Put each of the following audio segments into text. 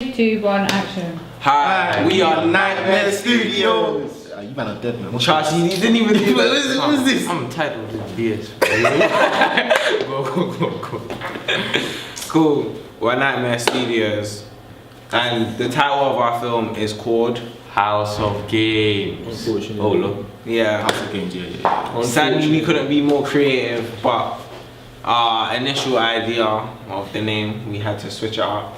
2, 1, action. Hi, we are Nightmare Studios. You man are dead, man. Charles, you didn't even do What is this? I'm titled this. Go. Cool. We're Nightmare Studios, and the title of our film is called House of Games. Unfortunately. Oh look. Yeah. House of Games, yeah. Sadly, we couldn't be more creative, but our initial idea of the name, we had to switch it up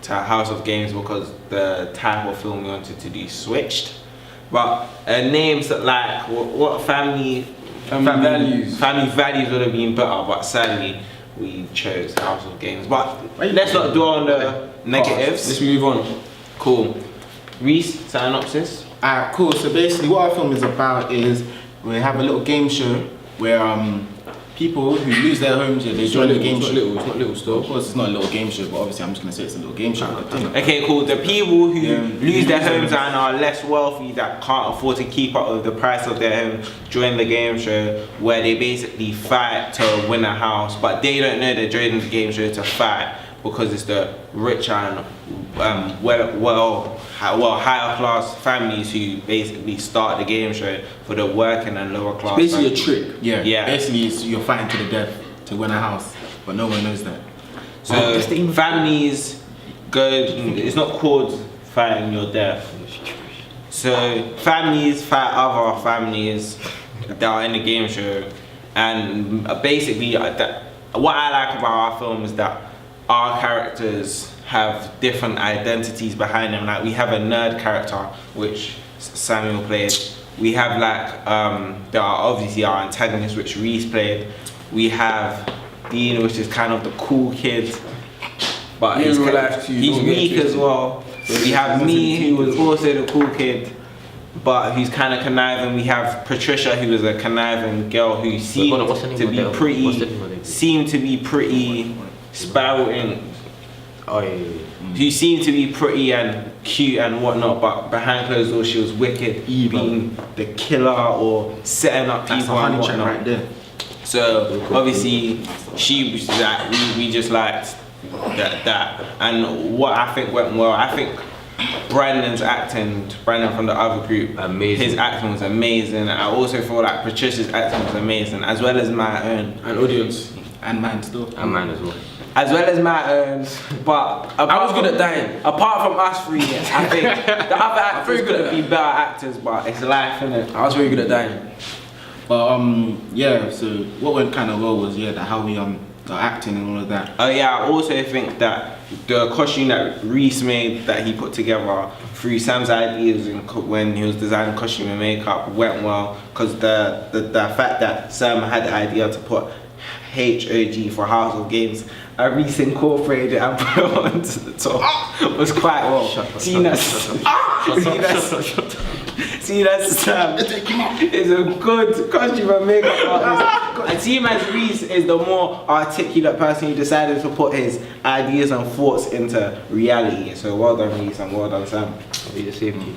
to House of Games because the type of film we wanted to do switched. But names that like what family values would have been better, but sadly we chose House of Games. But let's not dwell on the negatives. Let's move on. Cool. Reese, synopsis. Alright, cool. So basically what our film is about is we have a little game show where people who lose their homes, they join the game show. It's not little Of stuff. course it's not a little game show, but obviously I'm just going to say it's a little game show. Okay, cool. The people who Yeah. lose their homes and are less wealthy that can't afford to keep up with the price of their home join the game show where they basically fight to win a house, but they don't know they're joining the game show to fight because it's the rich and higher class families who basically start the game show for the working and lower class. Basically a families. trick. Yeah, Yeah. basically you're fighting to the death to win a house, but no one knows that. So families go. It's not called fighting your death. So families fight other families that are in the game show, and basically, what I like about our film is that our characters have different identities behind them. Like we have a nerd character, which Samuel played. We have like there are obviously our antagonists, which Reese played. We have Dean, which is kind of the cool kid, but In he's, real life too, he's don't get weak as twisted. well. We have me, who was also the cool kid, but who's kind of conniving. We have Patricia, who is a conniving girl who seemed what's the name to of be that? What's the name of pretty, that? seemed to be pretty spouting. Oh yeah. Who seemed to be pretty and cute and whatnot, but behind closed doors she was wicked, Evil. being the killer or setting up That's a people and honey trap whatnot. right there. So obviously she was like we just liked that. And what I think went well, I think Brandon from the other group, Amazing. his acting was amazing. I also feel like Patricia's acting was amazing, as well as my own. And audience. And man still. And mine as well. As well as my own, but I was good at dying. Apart from us three, I think the other actors could have been better actors, but it's life, innit? I was very good at dying. But yeah, so what went kind of well was how we the acting and all of that. Oh yeah, I also think that the costume that Reese made, that he put together through Sam's ideas and when he was designing costume and makeup went well, because the fact that Sam had the idea to put HOG for House of Games, Reese incorporated it and put it onto the top was quite well. See that's Sam is a good costume and makeup artist. And seeing as Reese is the more articulate person who decided to put his ideas and thoughts into reality. So well done Reese and well done Sam. Be the safety.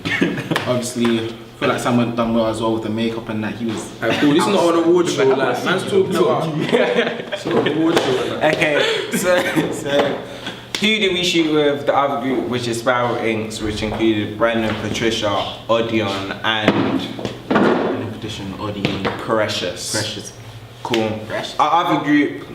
Obviously, I feel like Sam done well as well with the makeup and that. He was. Alright, cool. This is not an award show. Like, man's talking about. It's not an award show. Like. Okay, so who did we shoot with the other group, which is Spiral Inks, which included Brandon, Patricia, Odeon, and Petition, Audi, Precious. Cool. Our other group,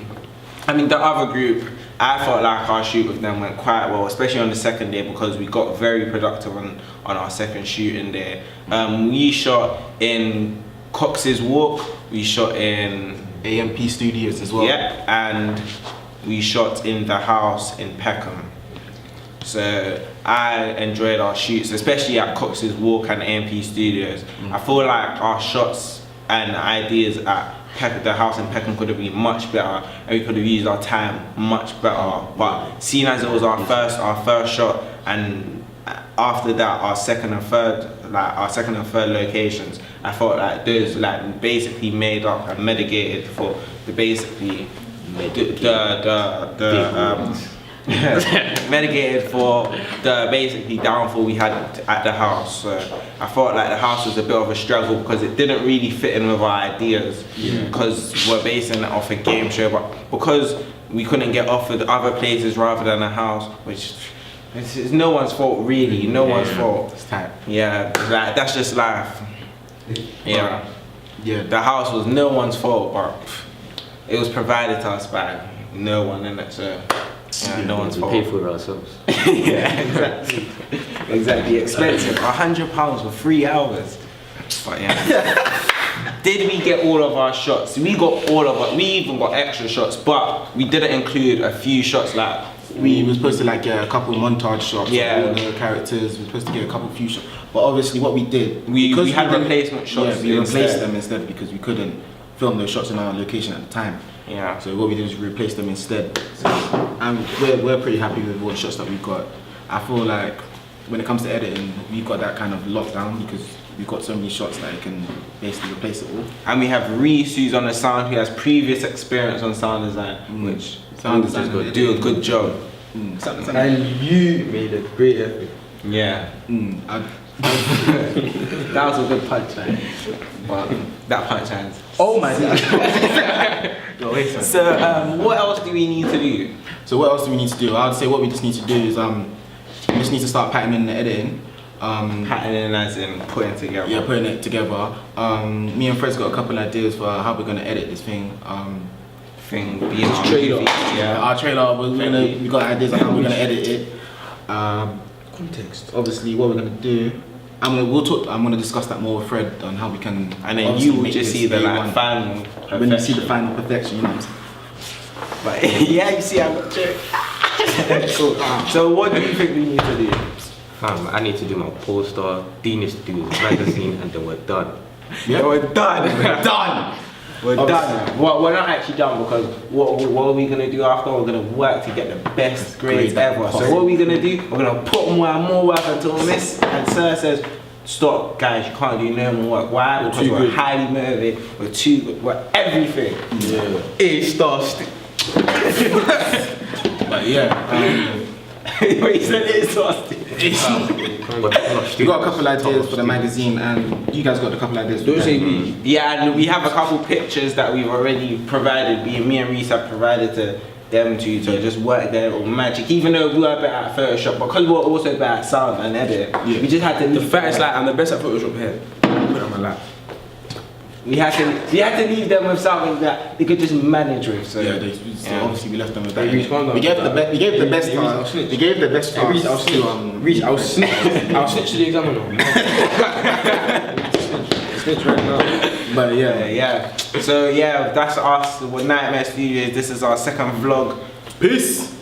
the other group, I felt like our shoot with them went quite well, especially on the second day because we got very productive on our second shooting day. We shot in Cox's Walk, we shot in AMP Studios as well. yeah, and we shot in the house in Peckham. So I enjoyed our shoots, especially at Cox's Walk and AMP Studios. I feel like our shots and ideas at the house in Peckham could have been much better, and we could have used our time much better. But seeing as it was our first shot, and after that our second and third locations, I felt like those basically made up and mitigated for the basically mitigated for the basically downfall we had at the house. So I felt like the house was a bit of a struggle because it didn't really fit in with our ideas, because we're basing it off a game show, but because we couldn't get offered other places rather than a house, which It's no one's fault really. No one's fault. It's tight. Yeah, like that's just life. Yeah. Yeah. The house was no one's fault, but it was provided to us by no one, innit? So yeah, no one's We fault. pay for it ourselves. Yeah, exactly. Exactly. Expensive. £100 for 3 hours. But yeah. Did we get all of our shots? We got all of our. We even got extra shots, but we didn't include a few shots like. We were supposed to like get a couple montage shots Yeah. of all the characters. We were supposed to get a couple few shots. But obviously what we did, We because had didn't- replacement shots. Yeah, we replaced instead. them instead because we couldn't film those shots in our location at the time. Yeah. So what we did was replace them instead. And we're pretty happy with all the shots that we got. I feel like when it comes to editing, we got that kind of lockdown because we've got so many shots that it can basically replace it all. And we have Reese who's on the sound, who has previous experience on sound design, which Sound just design got and do a editing. good job. And you made a great effort. Yeah. That was a good punchline. But that punchline. Oh my god. So what else do we need to do? So what else do we need to do? I would say what we just need to do is we just need to start patterning the editing. Patterning as in putting together. Yeah, putting it together. Me and Fred's got a couple ideas for how we're gonna edit this thing. Thing being our trailer. movie. Yeah. Our trailer, we got ideas on how we're gonna edit it. Context. Obviously, what we're gonna do. I'm gonna discuss that more with Fred on how we can. And then obviously you will make just this see the A1. like final When you see the perfection. final perfection, you know what I'm saying? But yeah, you see I got checked. Cool. So what do you think we need to do? I need to do my poster, Dean needs to do his magazine, and then we're done. Yeah. We're done. We're done. We're done. Well, we're not actually done because what are we gonna do after? We're gonna work to get the best grades ever. So what are we gonna do? We're gonna put more and more work until Miss and Sir says, stop, guys. You can't do no more work. Why? Because too we're good. highly motivated. We're too good. We're everything. Yeah. A-star. But yeah. What you said is exhausting. We got a couple ideas for the magazine, and you guys got a couple ideas. For Don't the say magazine. me. Yeah, and we have a couple pictures that we've already provided. Me and Reese have provided to them to just work their little magic. Even though we were better at Photoshop, because we were also better at sound and edit, we just had to. The fact is like I'm the best at Photoshop here. Put it on my lap. we had to leave them with something that they could just manage with. So Yeah, so obviously we left them with that. Hey, Reece, calm down. We gave the best. We gave the best. Hey, Reece, I'll snitch. We gave the best. Hey, Reece, I'll snitch. Reece, I'll snitch. I'll snitch to the examiner. Snitch right now. But yeah. yeah. So yeah, that's us. We're Nightmare Studios. This is our second vlog. Peace.